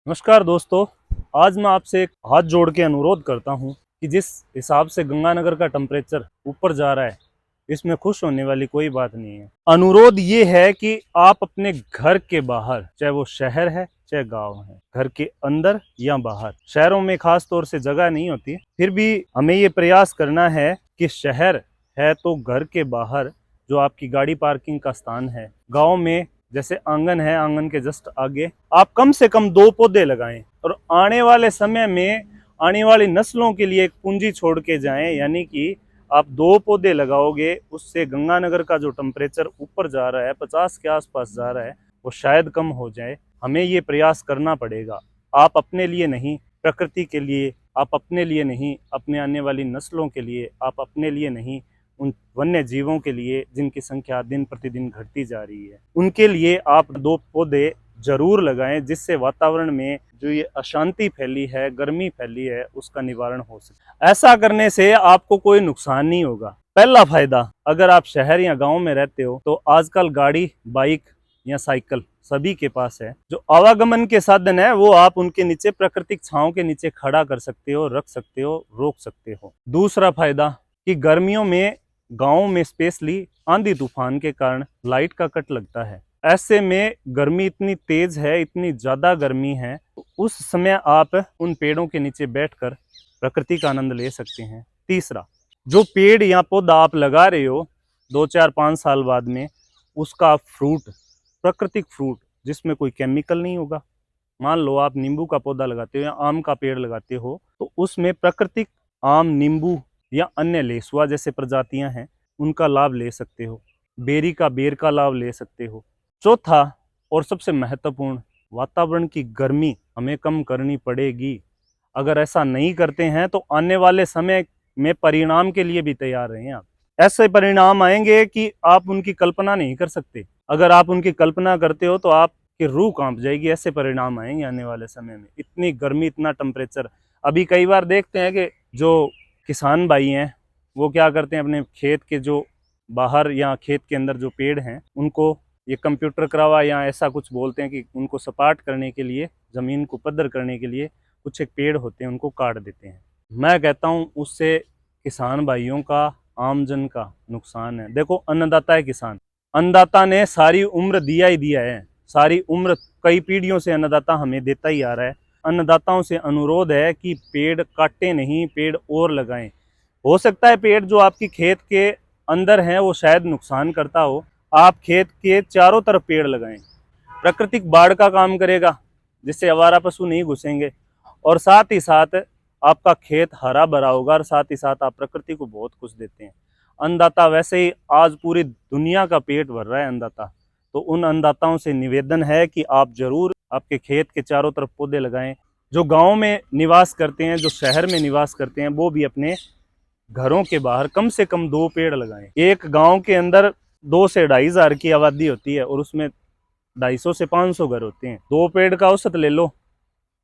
नमस्कार दोस्तों। आज मैं आपसे एक हाथ जोड़ के अनुरोध करता हूं कि जिस हिसाब से गंगानगर का टेम्परेचर ऊपर जा रहा है, इसमें खुश होने वाली कोई बात नहीं है। अनुरोध ये है कि आप अपने घर के बाहर, चाहे वो शहर है चाहे गांव है, घर के अंदर या बाहर, शहरों में खास तौर से जगह नहीं होती, फिर भी हमें ये प्रयास करना है कि शहर है तो घर के बाहर जो आपकी गाड़ी पार्किंग का स्थान है, गाँव में जैसे आंगन है, आंगन के जस्ट आगे आप कम से कम 2 पौधे लगाएं और आने वाले समय में आने वाली नस्लों के लिए एक पूंजी छोड़ के जाएं। यानी कि आप 2 पौधे लगाओगे, उससे गंगानगर का जो टेम्परेचर ऊपर जा रहा है, 50 के आसपास जा रहा है, वो शायद कम हो जाए। हमें ये प्रयास करना पड़ेगा। आप अपने लिए नहीं, प्रकृति के लिए, आप अपने लिए नहीं, अपने आने वाली नस्लों के लिए, आप अपने लिए नहीं, उन वन्य जीवों के लिए जिनकी संख्या दिन प्रतिदिन घटती जा रही है, उनके लिए आप 2 पौधे जरूर लगाएं, जिससे वातावरण में जो ये अशांति फैली है, गर्मी फैली है, उसका निवारण हो सके। ऐसा करने से आपको कोई नुकसान नहीं होगा। पहला फायदा, अगर आप शहर या गांव में रहते हो तो आजकल गाड़ी, बाइक या साइकिल सभी के पास है। जो आवागमन के साधन है वो आप उनके नीचे, प्राकृतिक छांव के नीचे खड़ा कर सकते हो, रख सकते हो, रोक सकते हो। दूसरा फायदा कि गर्मियों में गांव में स्पेशली आंधी तूफान के कारण लाइट का कट लगता है। ऐसे में गर्मी इतनी तेज है, इतनी ज्यादा गर्मी है, तो उस समय आप उन पेड़ों के नीचे बैठकर प्रकृति का आनंद ले सकते हैं। तीसरा, जो पेड़ या पौधा आप लगा रहे हो 2 4 5 साल बाद में उसका फ्रूट, प्राकृतिक फ्रूट जिसमें कोई केमिकल नहीं होगा। मान लो आप नींबू का पौधा लगाते हो या आम का पेड़ लगाते हो, तो उसमें प्राकृतिक आम, नींबू या अन्य लेसुआ जैसे प्रजातियां हैं, उनका लाभ ले सकते हो। बेरी का बेर का लाभ ले सकते हो। चौथा और सबसे महत्वपूर्ण, वातावरण की गर्मी हमें कम करनी पड़ेगी। अगर ऐसा नहीं करते हैं तो आने वाले समय में परिणाम के लिए भी तैयार रहें। आप ऐसे परिणाम आएंगे कि आप उनकी कल्पना नहीं कर सकते। अगर आप उनकी कल्पना करते हो तो आपकी रूह कांप जाएगी। ऐसे परिणाम आएंगे आने वाले समय में। इतनी गर्मी, इतना टेम्परेचर। अभी कई बार देखते हैं कि जो किसान भाई हैं वो क्या करते हैं, अपने खेत के जो बाहर या खेत के अंदर जो पेड़ हैं उनको ये कंप्यूटर करावा या ऐसा कुछ बोलते हैं कि उनको सपाट करने के लिए, ज़मीन को पद्धर करने के लिए कुछ एक पेड़ होते हैं, उनको काट देते हैं। मैं कहता हूँ उससे किसान भाइयों का, आमजन का नुकसान है। देखो, अन्नदाता है किसान। अन्नदाता ने सारी उम्र दिया ही दिया है, सारी उम्र, कई पीढ़ियों से अन्नदाता हमें देता ही आ रहा है। अन्नदाताओं से अनुरोध है कि पेड़ काटे नहीं, पेड़ और लगाएं। हो सकता है पेड़ जो आपकी खेत के अंदर है वो शायद नुकसान करता हो, आप खेत के चारों तरफ पेड़ लगाएं। प्राकृतिक बाड़ का काम करेगा, जिससे आवारा पशु नहीं घुसेंगे, और साथ ही साथ आपका खेत हरा भरा होगा, और साथ ही साथ आप प्रकृति को बहुत कुछ देते हैं। अन्नदाता वैसे ही आज पूरी दुनिया का पेट भर रहा है अन्नदाता, तो उन अन्नदाताओं से निवेदन है कि आप जरूर आपके खेत के चारों तरफ पौधे लगाएं। जो गांव में निवास करते हैं, जो शहर में निवास करते हैं, वो भी अपने घरों के बाहर कम से कम 2 पेड़ लगाएं। एक गांव के अंदर 2 से 2,500 की आबादी होती है और उसमें 250 से 500 घर होते हैं। 2 पेड़ का औसत ले लो,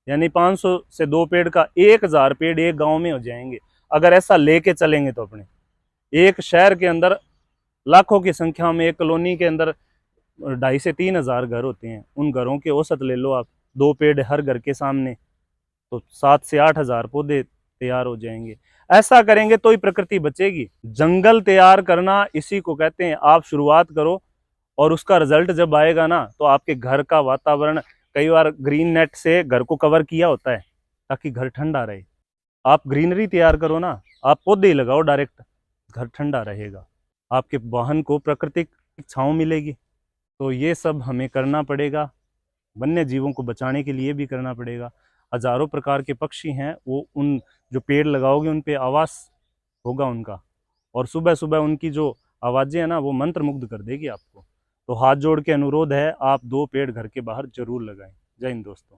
यानी 500 से 2 पेड़ का 1,000 पेड़ एक गांव में हो जाएंगे। अगर ऐसा लेके चलेंगे तो अपने एक शहर के अंदर लाखों की संख्या में, एक कॉलोनी के अंदर 2,500 से 3,000 घर होते हैं। उन घरों के औसत ले लो आप, 2 पेड़ हर घर के सामने, तो 7 से 8,000 पौधे तैयार हो जाएंगे। ऐसा करेंगे तो ही प्रकृति बचेगी। जंगल तैयार करना इसी को कहते हैं। आप शुरुआत करो और उसका रिजल्ट जब आएगा ना, तो आपके घर का वातावरण, कई बार ग्रीन नेट से घर को कवर किया होता है ताकि घर ठंडा रहे। आप ग्रीनरी तैयार करो ना, आप पौधे ही लगाओ डायरेक्ट, घर ठंडा रहेगा, आपके वाहन को प्राकृतिक छांव मिलेगी। तो ये सब हमें करना पड़ेगा, वन्य जीवों को बचाने के लिए भी करना पड़ेगा। हजारों प्रकार के पक्षी हैं, वो उन जो पेड़ लगाओगे उन पे आवास होगा उनका, और सुबह सुबह उनकी जो आवाज़ें हैं ना, वो मंत्र मुग्ध कर देगी आपको। तो हाथ जोड़ के अनुरोध है, आप 2 पेड़ घर के बाहर जरूर लगाएं। जय हिंद दोस्तों।